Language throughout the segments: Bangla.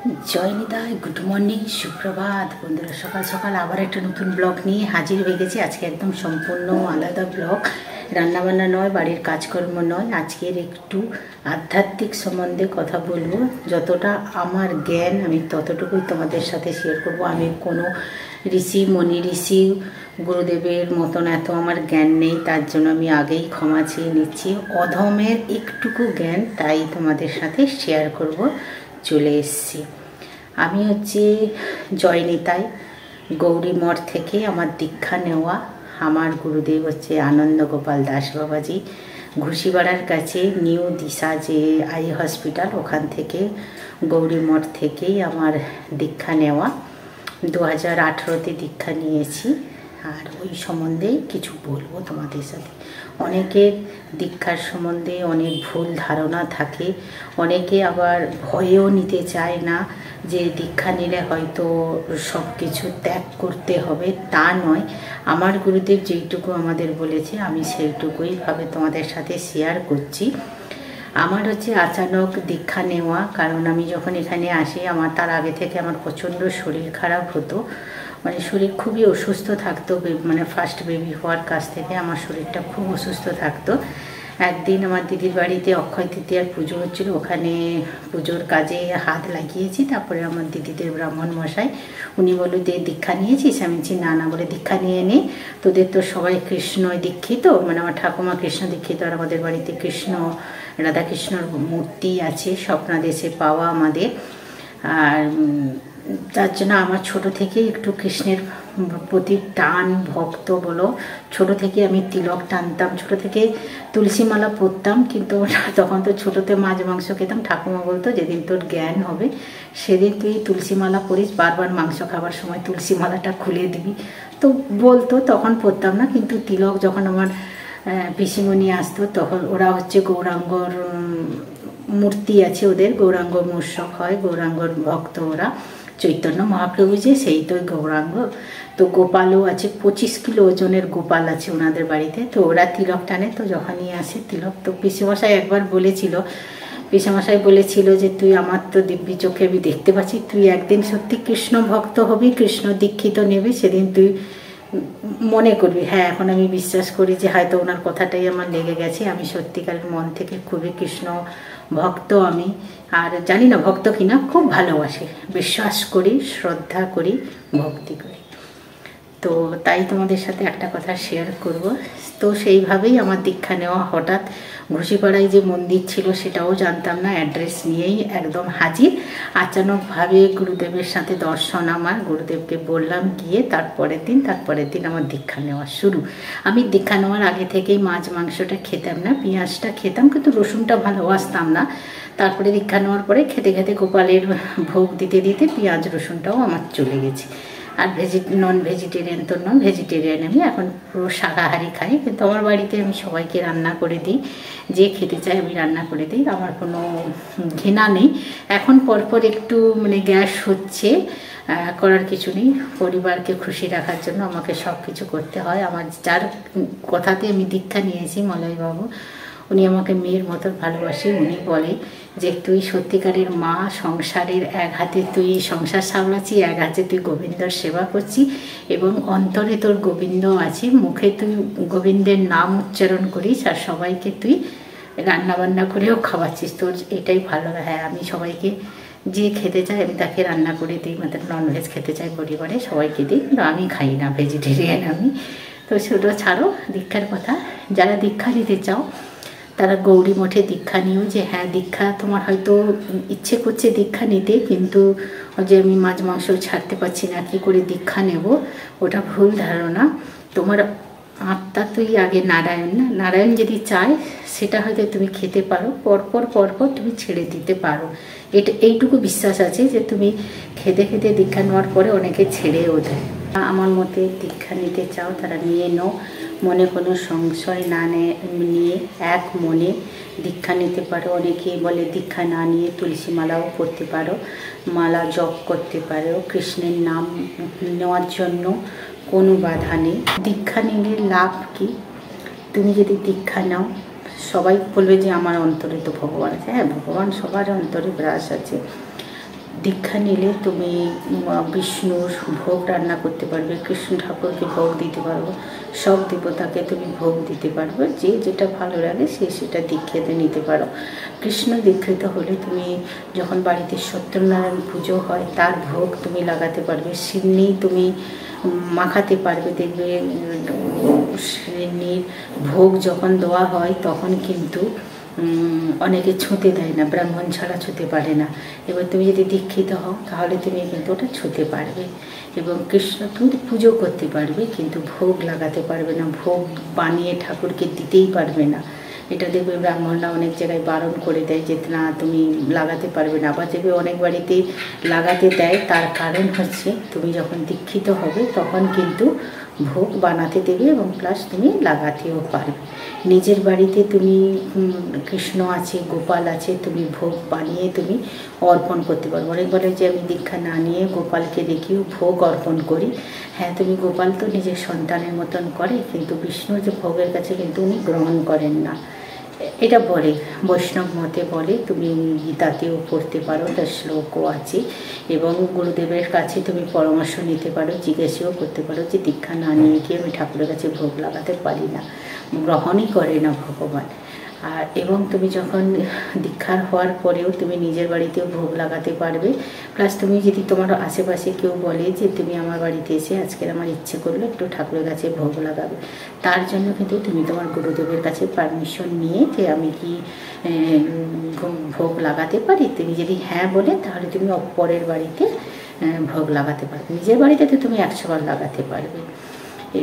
জয় নিতাই, গুড মর্নিং, সুপ্রভাত বন্ধুরা। সকাল সকাল আবার একটা নতুন ব্লগ নিয়ে হাজির হয়ে গেছি। আজকে একদম সম্পূর্ণ আলাদা ব্লগ, রান্নাবান্না নয়, বাড়ির কাজকর্ম নয়। আজকের একটু আধ্যাত্মিক সম্বন্ধে কথা বলবো। যতটা আমার জ্ঞান আমি ততটুকুই তোমাদের সাথে শেয়ার করব। আমি কোনো মণি ঋষি গুরুদেবের মতন এত আমার জ্ঞান নেই, তার জন্য আমি আগেই ক্ষমা চেয়ে নিচ্ছি। অধমের একটুকু জ্ঞান, তাই তোমাদের সাথে শেয়ার করব। চলে এসছি। আমি হচ্ছে জয় নিতাই গৌরী মঠ থেকে আমার দীক্ষা নেওয়া। আমার গুরুদেব হচ্ছে আনন্দ গোপাল দাস বাবাজি, ঘুষিপাড়ার কাছে নিউ দিশা যে আই হসপিটাল, ওখান থেকে গৌরী মঠ থেকেই আমার দীক্ষা নেওয়া। 2018-তে দীক্ষা নিয়েছি। আর ওই সম্বন্ধেই কিছু বলবো তোমাদের সাথে। অনেকের দীক্ষার সম্বন্ধে অনেক ভুল ধারণা থাকে, অনেকে আবার ভয়েও নিতে চায় না যে দীক্ষা নিলে হয়তো সব কিছু ত্যাগ করতে হবে। তা নয়, আমার গুরুদেব যেইটুকু আমাদের বলেছে আমি সেইটুকুইভাবে তোমাদের সাথে শেয়ার করছি। আমার হচ্ছে আচানক দীক্ষা নেওয়া, কারণ আমি যখন এখানে আসি আমার তার আগে থেকে আমার প্রচণ্ড শরীর খারাপ হতো, মানে শরীর খুবই অসুস্থ থাকতো। মানে ফার্স্ট বেবি হওয়ার কাছ থেকে আমার শরীরটা খুব অসুস্থ থাকতো। একদিন আমার দিদির বাড়িতে অক্ষয় তৃতীয়ার পুজো হচ্ছিল, ওখানে পুজোর কাজে হাত লাগিয়েছি। তারপরে আমার দিদিদের ব্রাহ্মণ মশাই উনি বলল যে দীক্ষা নিয়েছিস? আমি বলছি না না, বলে দীক্ষা নিয়ে নে, তোদের তো সবাই কৃষ্ণ দীক্ষিত, মানে আমার ঠাকুমা কৃষ্ণ দীক্ষিত, আর আমাদের বাড়িতে কৃষ্ণ রাধাকৃষ্ণর মূর্তি আছে, স্বপ্নাদেশে পাওয়া আমাদের। আর তার জন্য আমার ছোট থেকে একটু কৃষ্ণের প্রতি টান, ভক্ত বলো। ছোট থেকে আমি তিলক টানতাম, ছোট থেকে তুলসী মালা পরতাম, কিন্তু তখন তো ছোটোতে মাছ মাংস খেতাম। ঠাকুমা বলতো যেদিন তোর জ্ঞান হবে সেদিন তুই তুলসী মালা পরিস, বারবার মাংস খাবার সময় তুলসী মালাটা খুলে দিবি। তো বলতো, তখন পরতাম না। কিন্তু তিলক যখন আমার পিসিমণি আসতো, তখন ওরা হচ্ছে গৌরাঙ্গর মূর্তি আছে ওদের, গৌরাঙ্গ মহোৎসব হয়, গৌরাঙ্গর ভক্ত ওরা। চৈতন্য মহাপ্রভু যে, সেই তো গৌরাঙ্গ। তো গোপালও আছে, 25 কিলো ওজনের গোপাল আছে ওনাদের বাড়িতে। তো ওরা তিলক টানে, তো যখনই আসে তিলক, তো পিসেমশাই একবার বলেছিল, পিসেমশাই বলেছিল যে তুই আমার তো দিব্যি চোখে আমি দেখতে পাচ্ছি, তুই একদিন সত্যি কৃষ্ণ ভক্ত হবি, কৃষ্ণ দীক্ষিত নেবি, সেদিন তুই মনে করবি। হ্যাঁ, এখন আমি বিশ্বাস করি যে হয়তো ওনার কথাটাই আমার লেগে গেছে। আমি সত্যিকারের মন থেকে খুবই কৃষ্ণ ভক্ত আমি। আর জানি না ভক্ত কিনা, খুব ভালোবাসি, বিশ্বাস করি, শ্রদ্ধা করি, ভক্তি করি। তো তাই তোমাদের সাথে একটা কথা শেয়ার করব। তো সেইভাবেই আমার দীক্ষা নেওয়া। হঠাৎ ঘুষিপাড়ায় যে মন্দির ছিল সেটাও জানতাম না, অ্যাড্রেস নিয়েই একদম হাজির। আচানকভাবে গুরুদেবের সাথে দর্শন আমার, গুরুদেবকে বললাম, গিয়ে তারপরের দিন আমার দীক্ষা নেওয়া শুরু। আমি দীক্ষা নেওয়ার আগে থেকেই মাছ মাংসটা খেতাম না, পেঁয়াজটা খেতাম, কিন্তু রসুনটা ভালোবাসতাম না। তারপরে দীক্ষা নেওয়ার পরে খেতে খেতে গোপালের ভোগ দিতে দিতে পেঁয়াজ রসুনটাও আমার চলে গেছে। আর নন ভেজিটেরিয়ান তো নন, ভেজিটেরিয়ান আমি এখন পুরো শাকাহারি খাই। কিন্তু আমার বাড়িতে আমি সবাইকে রান্না করে দিই, যে খেতে চাই আমি রান্না করে দিই, আমার কোনো ঘৃণা নেই। এখন পরপর একটু মানে গ্যাস হচ্ছে, করার কিছু নেই। পরিবারকে খুশি রাখার জন্য আমাকে সব কিছু করতে হয়। আমার যার কথাতে আমি দীক্ষা নিয়েছি, মলয়বাবু, উনি আমাকে মেয়ের মতো ভালোবাসে। উনি বলে যে তুই সত্যিকারের মা, সংসারের এক হাতে তুই সংসার সামলাচ্ছি, এক হাতে তুই গোবিন্দর সেবা করছি, এবং অন্তরে তোর গোবিন্দ আছে, মুখে তুই গোবিন্দের নাম উচ্চারণ করিস, আর সবাইকে তুই রান্নাবান্না করেও খাওয়াচ্ছিস, তোর এটাই ভালো। হ্যাঁ, আমি সবাইকে যে খেতে চায় আমি তাকে রান্না করে দিই, মানে ননভেজ খেতে চাই পরিবারে সবাইকে দিই, কিন্তু আমি খাই না, ভেজিটেরিয়ান আমি। তো সেটা ছাড়ো, দীক্ষার কথা। যারা দীক্ষা নিতে চাও তারা গৌরী মঠে দীক্ষা নিও। যে হ্যাঁ, দীক্ষা তোমার হয়তো ইচ্ছে করছে দীক্ষা নিতে, কিন্তু যে আমি মাছ মাংস ছাড়তে পারছি না, কী করে দীক্ষা নেব, ওটা ভুল ধারণা। তোমার আত্মা তুই আগে নারায়ণ, না নারায়ণ যদি চায় সেটা হয়তো তুমি খেতে পারো, পরপর তুমি ছেড়ে দিতে পারো। এইটুকু বিশ্বাস আছে যে তুমি খেতে খেতে দীক্ষা নেওয়ার পরে অনেকে ছেড়েও দেয়। আমার মতে দীক্ষা নিতে চাও তারা নিয়ে নাও, মনে কোনো সংশয় না নিয়ে এক মনে দীক্ষা নিতে পারো। অনেকে বলে দীক্ষা না নিয়ে তুলসী মালাও পরতে পারো, মালা জপ করতে পারো, কৃষ্ণের নাম নেওয়ার জন্য কোনো বাধা নেই। দীক্ষা নিলে লাভ কি? তুমি যদি দীক্ষা নাও, সবাই বলবে যে আমার অন্তরে তো ভগবান আছে। হ্যাঁ, ভগবান সবার অন্তরে বিরাজ আছে। দীক্ষা নিলে তুমি বিষ্ণুর ভোগ রান্না করতে পারবে, কৃষ্ণ ঠাকুরকে ভোগ দিতে পারবে, সব দেবতাকে তুমি ভোগ দিতে পারবে, যে যেটা ভালো লাগে সে সেটা দীক্ষিতে নিতে পারো। কৃষ্ণ দীক্ষিত হলে তুমি যখন বাড়িতে সত্যনারায়ণ পুজো হয় তার ভোগ তুমি লাগাতে পারবে, সিন্নি তুমি মাখাতে পারবে। দেখবে সিন্নির ভোগ যখন দেওয়া হয় তখন কিন্তু অনেকে ছুঁতে দেয় না, ব্রাহ্মণ ছাড়া ছুঁতে পারে না। এবার তুমি যদি দীক্ষিত হও তাহলে তুমি কিন্তু ওটা ছুঁতে পারবে এবং কৃষ্ণ তুমি পুজো করতে পারবে, কিন্তু ভোগ লাগাতে পারবে না, ভোগ বানিয়ে ঠাকুরকে দিতেই পারবে না। এটা দেখবে ব্রাহ্মণরা অনেক জায়গায় বারণ করে দেয় যে না তুমি লাগাতে পারবে না। আবার দেখবে অনেক বাড়িতে লাগাতে দেয়, তার কারণ হচ্ছে তুমি যখন দীক্ষিত হবে তখন কিন্তু ভোগ বানাতে দেবে এবং প্লাস তুমি লাগাতেও পারবে। নিজের বাড়িতে তুমি কৃষ্ণ আছে, গোপাল আছে, তুমি ভোগ বানিয়ে তুমি অর্পণ করতে পারবে। অনেক বলে যে আমি দীক্ষা না নিয়ে গোপালকে রেখেও ভোগ অর্পণ করি। হ্যাঁ, তুমি গোপাল তো নিজের সন্তানের মতন করে, কিন্তু বিষ্ণুর যে ভোগের কাছে কিন্তু উনি গ্রহণ করেন না, এটা বলে বৈষ্ণব মতে বলে। তুমি গীতাতেও পড়তে পারো, তার শ্লোকও আছে এবং গুরুদেবের কাছে তুমি পরামর্শ নিতে পারো, জিজ্ঞাসাও করতে পারো যে দীক্ষা না নিয়ে গিয়ে আমি ঠাকুরের কাছে ভোগ লাগাতে পারি না, গ্রহণই করে না ভগবান। আর এবং তুমি যখন দীক্ষার হওয়ার পরেও তুমি নিজের বাড়িতেও ভোগ লাগাতে পারবে। প্লাস তুমি যদি তোমার আশেপাশে কেউ বলে যে তুমি আমার বাড়িতে এসে আজকের আমার ইচ্ছে করলো একটু ঠাকুরের কাছে ভোগ লাগাবে, তার জন্য কিন্তু তুমি তোমার গুরুদেবের কাছে পারমিশন নিয়ে যে আমি কি ভোগ লাগাতে পারি, তুমি যদি হ্যাঁ বলে তাহলে তুমি অপরের বাড়িতে ভোগ লাগাতে পারবে। নিজের বাড়িতে তো তুমি 100 বার লাগাতে পারবে।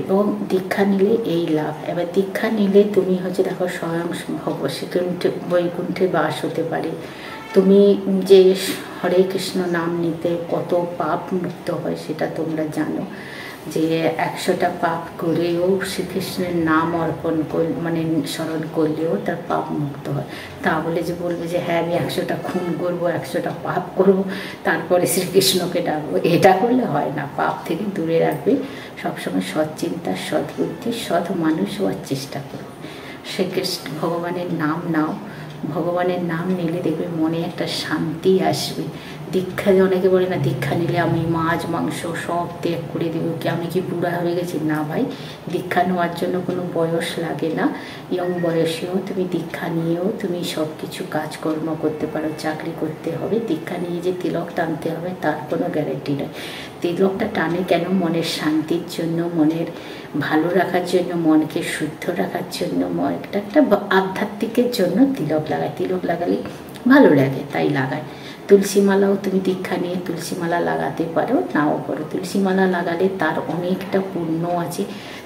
এবং দীক্ষা নিলে এই লাভ। এবার দীক্ষা নিলে তুমি হচ্ছে দেখো স্বয়ং শ্রীকণ্ঠে বৈকুণ্ঠে বাস হতে পারে। তুমি যে হরে কৃষ্ণ নাম নিতে কত পাপ মুক্ত হয় সেটা তোমরা জানো, যে 100টা পাপ করেও শ্রীকৃষ্ণের নাম অর্পণ মানে স্মরণ করলেও তার পাপ মুক্ত হয়। তা বলে যে বলবে যে হ্যাঁ আমি 100টা খুন করবো, 100টা পাপ করবো, তারপরে শ্রীকৃষ্ণকে ডাকবো, এটা করলে হয় না। পাপ থেকে দূরে রাখবে, সবসময় সৎ চিন্তা, সৎ বুদ্ধি, সৎ মানুষ হওয়ার চেষ্টা করবে। শ্রীকৃষ্ণ ভগবানের নাম নাও, ভগবানের নাম নিলে দেখবে মনে একটা শান্তি আসবে। দীক্ষা অনেকে বলে না দীক্ষা নিলে আমি মাছ মাংস সব ত্যাগ করে দেবো, কি আমি কি বুড়া হয়ে গেছি? না ভাই, দীক্ষা নেওয়ার জন্য কোনো বয়স লাগে না। ইয়ং বয়সেও তুমি দীক্ষা নিয়েও তুমি সব কিছু কাজকর্ম করতে পারো, চাকরি করতে হবে। দীক্ষা নিয়ে যে তিলক টানতে হবে তার কোনো গ্যারেন্টি নয়। তিলকটা টানে কেন? মনের শান্তির জন্য, মনের ভালো রাখার জন্য, মনকে শুদ্ধ রাখার জন্য, একটা আধ্যাত্মিকের জন্য তিলক লাগায়। তিলক লাগালে ভালো লাগে তাই লাগায়। তুলসী মালাও তুমি দীক্ষা নিয়ে তুলসী মালা লাগাতে পারো, নাও পারো। তুলসী মালা লাগালে তার অনেকটা পুণ্য আছে,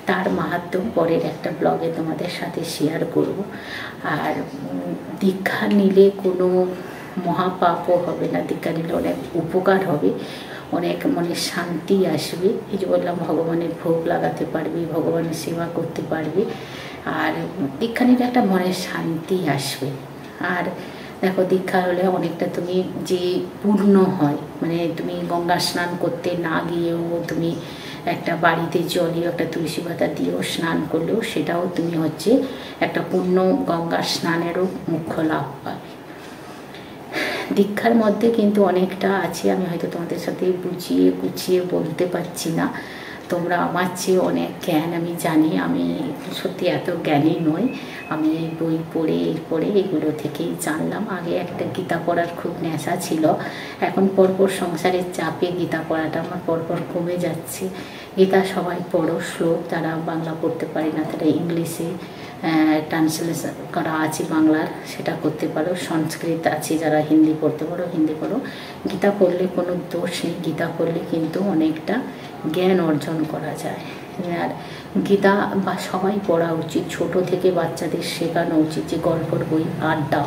তার মাহাত্ম্য পরের একটা ব্লগে তোমাদের সাথে শেয়ার করব। আর দীক্ষা নিলে কোনো মহাপাপও হবে না, দীক্ষা নিলে অনেক উপকার হবে, অনেক মনে শান্তি আসবে। এই যে বললাম ভগবানের ভোগ লাগাতে পারবে, ভগবানের সেবা করতে পারবে, আর দীক্ষা নিলে একটা মনের শান্তি আসবে। আর দেখো দীক্ষা হলে অনেকটা তুমি যে পূর্ণ হয়, মানে তুমি গঙ্গা স্নান করতে না গিয়েও তুমি একটা বাড়িতে জলীয় একটা তুলসী পাতা দিয়েও স্নান করলেও সেটাও তুমি হচ্ছে একটা পূর্ণ গঙ্গা স্নানেরও মুখ্য লাভ পাবে। দীক্ষার মধ্যে কিন্তু অনেকটা আছে, আমি হয়তো তোমাদের সাথে বুঝিয়ে গুছিয়ে বলতে পারছি না। তোমরা আমার চেয়ে অনেক জ্ঞান আমি জানি, আমি সত্যি এত জ্ঞানী নই। আমি বই পড়ে এগুলো থেকেই জানলাম। আগে একটা গীতা পড়ার খুব নেশা ছিল, এখন পরপর সংসারের চাপে গীতা পড়াটা আমার পরপর কমে যাচ্ছে। গীতা সবাই পড়ো, শ্লোক যারা বাংলা পড়তে পারে না তারা ইংলিশে ট্রান্সলেশন করা আছে বাংলার, সেটা করতে পারো। সংস্কৃত আছে, যারা হিন্দি পড়তে পারো হিন্দি পড়ো। গীতা পড়লে কোনো দোষ নেই, গীতা পড়লে কিন্তু অনেকটা জ্ঞান অর্জন করা যায়। আর গীতা বা সবাই পড়া উচিত, ছোট থেকে বাচ্চাদের শেখানো উচিত যে গল্পর বই, আড্ডা,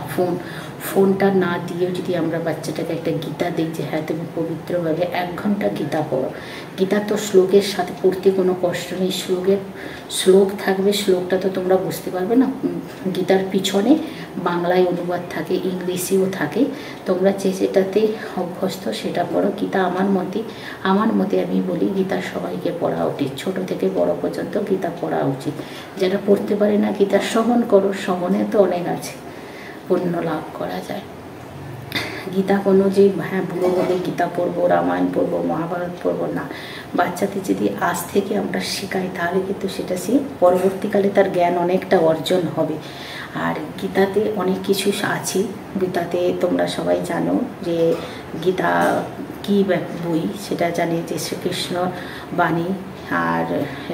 ফোনটা না দিয়েও যদি আমরা বাচ্চাটাকে একটা গীতা দিই যে হ্যাঁ তুমি পবিত্রভাবে 1 ঘন্টা গীতা পড়ো। গীতা তো শ্লোকের সাথে পড়তে কোনো কষ্ট নেই, শ্লোক থাকবে, শ্লোকটা তো তোমরা বুঝতে পারবে না। গীতার পিছনে বাংলায় অনুবাদ থাকে, ইংলিশেও থাকে, তোমরা যেটাতে অভ্যস্ত সেটা পড়ো। গীতা আমার মতে আমি বলি গীতা সবাইকে পড়া উচিত, ছোট থেকে বড় পর্যন্ত গীতা পড়া উচিত। যারা পড়তে পারে না গীতা শ্রবণ করো, শ্রবণে তো অনেক আছে, পুণ্য লাভ করা যায়। গীতা কোনো যে হ্যাঁ বুড়ো হলে গীতা পড়বো, রামায়ণ পড়বো, মহাভারত পড়বো না। বাচ্চাদের যদি আজ থেকে আমরা শেখাই তাহলে কিন্তু সেটা সে পরবর্তীকালে তার জ্ঞান অনেকটা অর্জন হবে। আর গীতাতে অনেক কিছু আছে। গীতাতে তোমরা সবাই জানো যে গীতা কী বই, সেটা জানে যে শ্রীকৃষ্ণ বাণী আর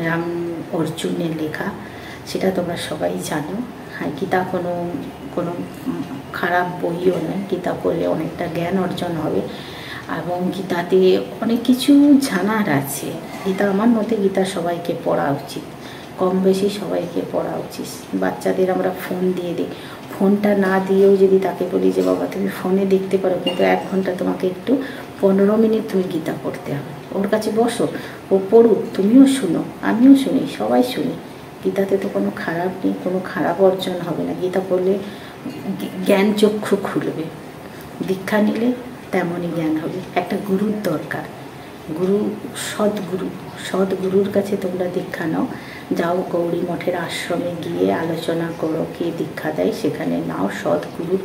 রাম অর্জুনের লেখা, সেটা তোমরা সবাই জানো। আর গীতা কোনো কোনো খারাপ বইও নয়, গীতা পড়লে অনেকটা জ্ঞান অর্জন হবে এবং গীতাতে অনেক কিছু জানার আছে। গীতা আমার মতে গীতা সবাইকে পড়া উচিত, কম বেশি সবাইকে পড়া উচিত। বাচ্চাদের আমরা ফোন দিয়ে দিই, ফোনটা না দিয়েও যদি তাকে বলি যে বাবা তুমি ফোনে দেখতে পারো, কিন্তু 1 ঘন্টা তোমাকে একটু 15 মিনিট তুমি গীতা পড়তে হবে, ওর কাছে বসো, ও পড়ুক, তুমিও শুনো, আমিও শুনি, সবাই শুনি। গীতাতে তো কোনো খারাপ নেই, কোনো খারাপ অর্জন হবে না। গীতা পড়লে জ্ঞান চক্ষু খুলবে, দীক্ষা নিলে তেমনই জ্ঞান হবে। একটা গুরুর দরকার, গুরু, সদ্গুরুর কাছে তোমরা দীক্ষা নাও। যাও গৌরী মঠের আশ্রমে গিয়ে আলোচনা করো, কে দীক্ষা দেয় সেখানে নাও। সদ্গুরুর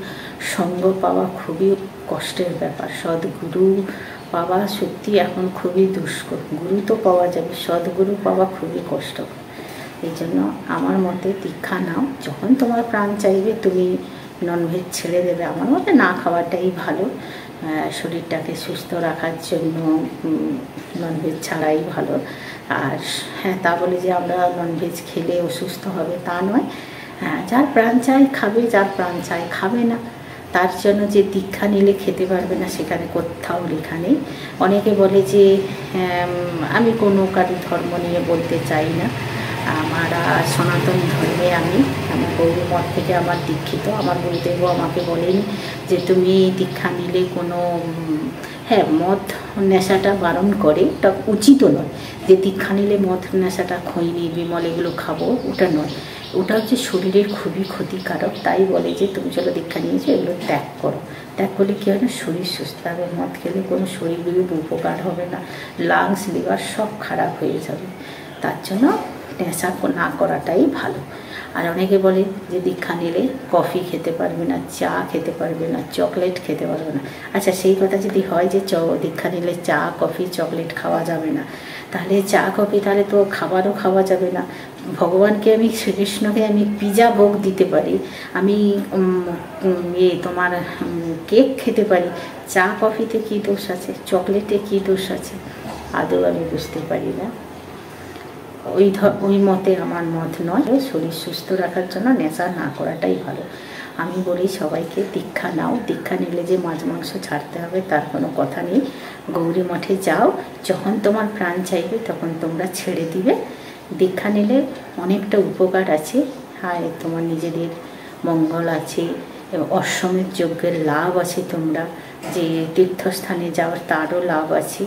সঙ্গ পাওয়া খুবই কষ্টের ব্যাপার, সদ্গুরু পাওয়া সত্যি এখন খুবই দুষ্কর। গুরু তো পাওয়া যাবে, সদ্গুরু পাওয়া খুবই কষ্ট। এই জন্য আমার মতে দীক্ষা নাও। যখন তোমার প্রাণ চাইবে তুমি ননভেজ ছেড়ে দেবে, আমার মতে না খাওয়াটাই ভালো। শরীরটাকে সুস্থ রাখার জন্য ননভেজ ছাড়াই ভালো। আর হ্যাঁ, তা বলে যে আমরা ননভেজ খেলে অসুস্থ হবে তা নয়। হ্যাঁ, যার প্রাণ চায় খাবে, যার প্রাণ চায় খাবে না। তার জন্য যে দীক্ষা নিলে খেতে পারবে না সেখানে কোথাও লেখা নেই। অনেকে বলে যে আমি কোনো কারো ধর্ম নিয়ে বলতে চাই না, আমার সনাতন ধর্মে আমি গৌরী মঠ থেকে আমার দীক্ষিত। আমার গুরুদেবও আমাকে বলেন যে তুমি দীক্ষা নিলে কোনো, হ্যাঁ মদ নেশাটা বারণ করে, ওটা উচিতও নয় যে দীক্ষা নিলে মদ নেশাটা, খৈনি বিমল এগুলো খাবো, ওটা নয়। ওটা হচ্ছে শরীরের খুবই ক্ষতিকারক। তাই বলে যে তুমি চলো দীক্ষা নিয়েছো, এগুলো ত্যাগ করো। ত্যাগ করলে কী হয় না, শরীর সুস্থ হবে। মদ খেলে কোনো শরীরের উপকার হবে না, লাংস লিভার সব খারাপ হয়ে যাবে। তার জন্য নেশা না করাটাই ভালো। আর অনেকে বলে যে দীক্ষা নিলে কফি খেতে পারবে না, চা খেতে পারবে না, চকলেট খেতে পারবে না। আচ্ছা, সেই কথা যদি হয় যে দীক্ষা নিলে চা কফি চকলেট খাওয়া যাবে না, তাহলে চা কফি তাহলে তো খাবারও খাওয়া যাবে না। ভগবানকে আমি, শ্রীকৃষ্ণকে আমি পিজা ভোগ দিতে পারি, আমি তোমার কেক খেতে পারি, চা কফিতে কী দোষ আছে, চকলেটে কী দোষ আছে, আদৌ আমি বুঝতে পারি না। ওই মতে আমার মত নয়। শরীর সুস্থ রাখার জন্য নেশা না করাটাই ভালো। আমি বলি সবাইকে দীক্ষা নাও। দীক্ষা নিলে যে মাছ মাংস ছাড়তে হবে তার কোনো কথা নেই। গৌরী মঠে যাও, যখন তোমার প্রাণ চাইবে তখন তোমরা ছেড়ে দিবে। দীক্ষা নিলে অনেকটা উপকার আছে, আর তোমার নিজেদের মঙ্গল আছে, অশ্বমেধ যজ্ঞের লাভ আছে, তোমরা যে তীর্থস্থানে যাওয়ার তারও লাভ আছে।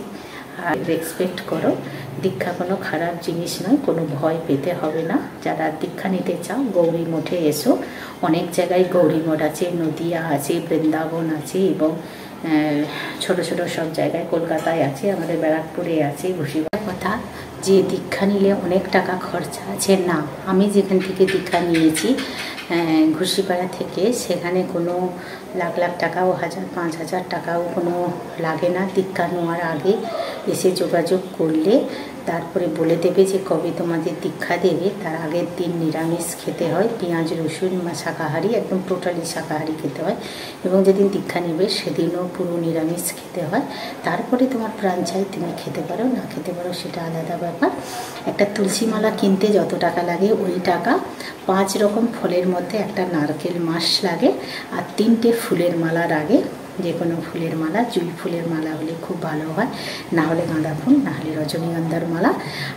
আর রেসপেক্ট করো, দীক্ষা কোনো খারাপ জিনিস নয়, কোনো ভয় পেতে হবে না। যারা দীক্ষা নিতে চাও গৌরী মঠে এসো। অনেক জায়গায় গৌরী মঠ আছে, নদিয়া আছে, বৃন্দাবন আছে এবং ছোট ছোট সব জায়গায়, কলকাতায় আছে, আমাদের ব্যারাকপুরে আছে। ঘুষিবার কথা যে দীক্ষা নিলে অনেক টাকা খরচা আছে, না। আমি যেখান থেকে দীক্ষা নিয়েছি ঘুষিপাড়া থেকে, সেখানে কোনো লাখ লাখ টাকাও 1000-5000 টাকাও কোনো লাগে না। দীক্ষা নেওয়ার আগে এসে যোগাযোগ করলে তারপরে বলে দেবে যে কবে তোমাদের দীক্ষা দেবে। তার আগের দিন নিরামিষ খেতে হয়, পেঁয়াজ রসুন বা শাকাহারি, একদম টোটালি শাকাহারি খেতে হয়। এবং যেদিন দীক্ষা নেবে সেদিনও পুরো নিরামিষ খেতে হয়। তারপরে তোমার প্রাণ চাই তুমি খেতে পারো, না খেতে পারো সেটা আলাদা ব্যাপার। একটা তুলসী মালা কিনতে যত টাকা লাগে ওই টাকা 5 রকম ফলের মধ্যে একটা নারকেল মাস লাগে, আর 3টে ফুলের মালার আগে যে কোনো ফুলের মালা, জুঁই ফুলের মালা হলে খুব ভালো হয়, না হলে গাঁদা ফুল, না হলে রজনীগন্ধার মালা।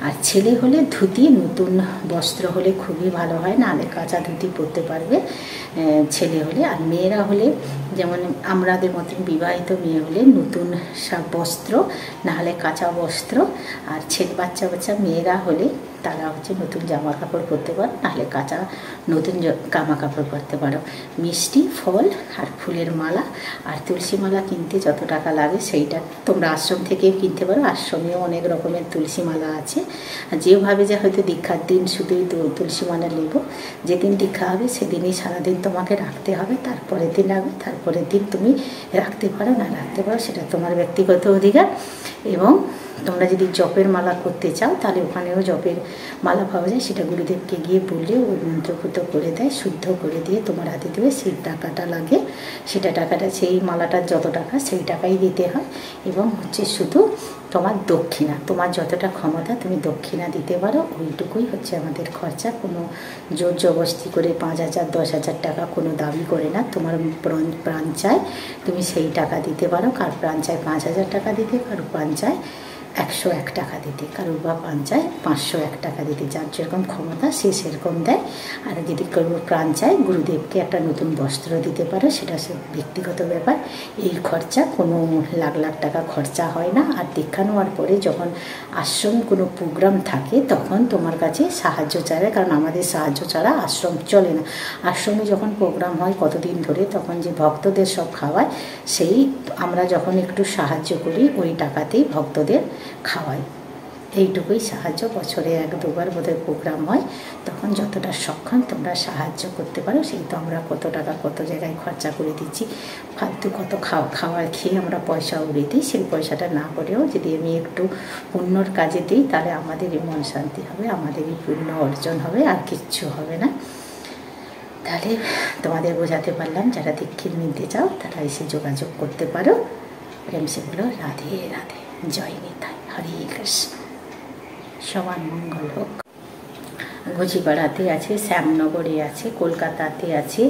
আর ছেলে হলে ধুতি, নতুন বস্ত্র হলে খুবই ভালো হয়, না হলে কাঁচা ধুতি পরতে পারবে ছেলে হলে। আর মেয়েরা হলে যেমন আমাদের মতন বিবাহিত মেয়ে হলে নতুন বস্ত্র, না হলে কাঁচা বস্ত্র। আর ছেলে বাচ্চা মেয়েরা হলে তারা হচ্ছে নতুন জামা কাপড় পরতে পারো, নাহলে কাঁচা নতুন জামা কাপড় পরতে পারো। মিষ্টি, ফল আর ফুলের মালা আর তুলসী মালা কিনতে যত টাকা লাগে সেইটা তোমরা আশ্রম থেকেও কিনতে পারো। আশ্রমেও অনেক রকমের তুলসী মালা আছে। যেভাবে যে হয়তো দীক্ষার দিন শুধুই তুলসী মালা নেব, যেদিন দীক্ষা হবে সেদিনই সারাদিন তোমাকে রাখতে হবে, তারপরের দিন রাখবে, তারপরের দিন তুমি রাখতে পারো না রাখতে পারো, সেটা তোমার ব্যক্তিগত অধিকার। এবং তোমরা যদি জপের মালা করতে চাও তাহলে ওখানেও জপের মালা পাওয়া যায়, সেটা গুরুদেবকে গিয়ে বললে ওই মন্ত্রপুত করে দেয়, শুদ্ধ করে দিয়ে তোমার হাতে দেবে। সেই টাকাটা লাগে, সেটা টাকাটা সেই মালাটার যত টাকা সেই টাকাই দিতে হয়। এবং হচ্ছে শুধু তোমার দক্ষিণা, তোমার যতটা ক্ষমতা তুমি দক্ষিণা দিতে পারো, ওইটুকুই হচ্ছে আমাদের খরচা। কোনো জোর জবরদস্তি করে 5,000 10,000 টাকা কোনো দাবি করে না। তোমার প্রাণ চায় তুমি সেই টাকা দিতে পারো। কার প্রাণ চায় 5,000 টাকা দিতে, কারো প্রাণ চায় 101 টাকা দিতে, কারোর বা প্রাণ চায় 501 টাকা দিতে। যার যেরকম ক্ষমতা সে সেরকম দেয়। আর যদি কারোর প্রাণ চায় গুরুদেবকে একটা নতুন বস্ত্র দিতে পারো, সেটা সে ব্যক্তিগত ব্যাপার। এই খরচা কোনো লাখ লাখ টাকা খরচা হয় না। আর দীক্ষা নেওয়ার পরে যখন আশ্রম কোনো প্রোগ্রাম থাকে তখন তোমার কাছে সাহায্য চাইবে, কারণ আমাদের সাহায্য ছাড়া আশ্রম চলে না। আশ্রমে যখন প্রোগ্রাম হয় কতদিন ধরে, তখন যে ভক্তদের সব খাওয়ায়, সেই আমরা যখন একটু সাহায্য করি ওই টাকাতেই ভক্তদের খাওয়াই। এইটুকুই সাহায্য। বছরে 1-2বার বোধহয় প্রোগ্রাম হয়, তখন যতটা সক্ষম তোমরা সাহায্য করতে পারো। সেই তো আমরা কত টাকা কত জায়গায় খরচা করে দিচ্ছি, ফালতু কত খাওয়ার খেয়ে আমরা পয়সা উড়িয়ে দিই। সেই পয়সাটা না করেও যদি আমি একটু পুণ্যর কাজে দিই তাহলে আমাদেরই মন শান্তি হবে, আমাদেরই পুণ্য অর্জন হবে, আর কিচ্ছু হবে না। তাহলে তোমাদের বোঝাতে পারলাম। যারা দীক্ষিত নিতে চাও তারা এসে যোগাযোগ করতে পারো। প্রেম সে বলো রাধে রাধে, জয় নিতাই, হরে কৃষ্ণ, সবার মঙ্গল হোক। ঘুচিপাড়াতে আছে, শ্যামনগরে আছে, কলকাতাতে আছে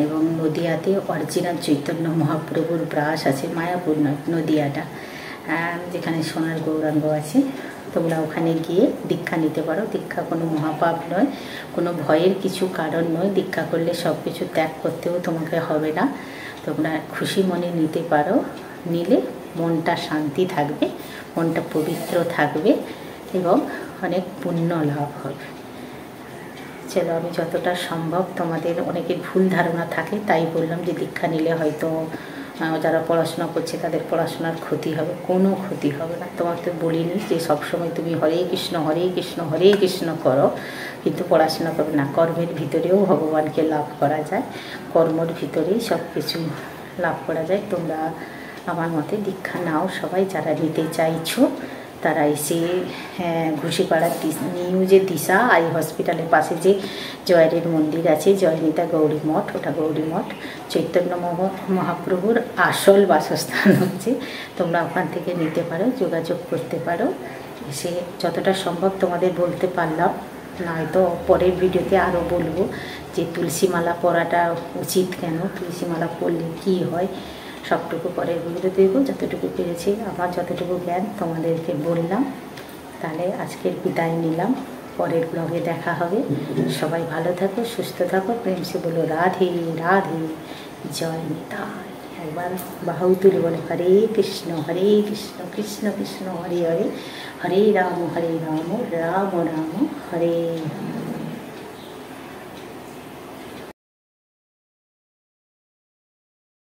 এবং নদিয়াতে অরিজিনাল চৈতন্য মহাপ্রভুর ব্রাশ আছে। মায়াপুর নয়, নদিয়াটা, যেখানে সোনার গৌরাঙ্গ আছে। তোমরা ওখানে গিয়ে দীক্ষা নিতে পারো। দীক্ষা কোনো মহাপাপ নয়, কোনো ভয়ের কিছু কারণ নয়। দীক্ষা করলে সব কিছু ত্যাগ করতেও তোমাকে হবে না। তোমরা খুশি মনে নিতে পারো। নিলে মনটা শান্তি থাকবে, মনটা পবিত্র থাকবে এবং অনেক পুণ্য লাভ হবে। চলো, আমি যতটা সম্ভব, তোমাদের অনেকের ভুল ধারণা থাকে তাই বললাম যে দীক্ষা নিলে হয়তো যারা পড়াশোনা করছে তাদের পড়াশোনার ক্ষতি হবে। কোনো ক্ষতি হবে না। তোমাকে বলিনি যে সবসময় তুমি হরে কৃষ্ণ হরে কৃষ্ণ হরে কৃষ্ণ করো কিন্তু পড়াশোনা করবে না। কর্মের ভিতরেও ভগবানকে লাভ করা যায়, কর্মর ভিতরেই সব কিছু লাভ করা যায়। তোমরা আমার মতে দীক্ষা নাও সবাই, যারা নিতে চাইছো তারা এসে ঘুষিপাড়ার নিউ যে দিশা আই হসপিটালের পাশে যে জয়ের মন্দির আছে, জয়নিতা গৌরী মঠ, ওটা গৌরী মঠ চৈতন্য মহাপ্রভুর আসল বাসস্থান হচ্ছে। তোমরা ওখান থেকে নিতে পারো, যোগাযোগ করতে পারো। এসে যতটা সম্ভব তোমাদের বলতে পারলাম, নয়তো পরের ভিডিওতে আরও বলবো যে তুলসী মালা পরাটা উচিত কেন, তুলসী মালা পরলে কী হয়, সবটুকু পরের ভিডিওতে দেখবো। যতটুকু পেরেছি আমার যতটুকু জ্ঞান তোমাদেরকে বললাম। তাহলে আজকের বিদায় নিলাম, পরের ব্লগে দেখা হবে। সবাই ভালো থাকো, সুস্থ থাকো। প্রেম সে বলো রাধে রাধে, জয় নিতাই। একবার বাহু তুলে বলে হরে কৃষ্ণ কৃষ্ণ কৃষ্ণ হরে হরে, হরে রাম রাম রাম হরে রাম।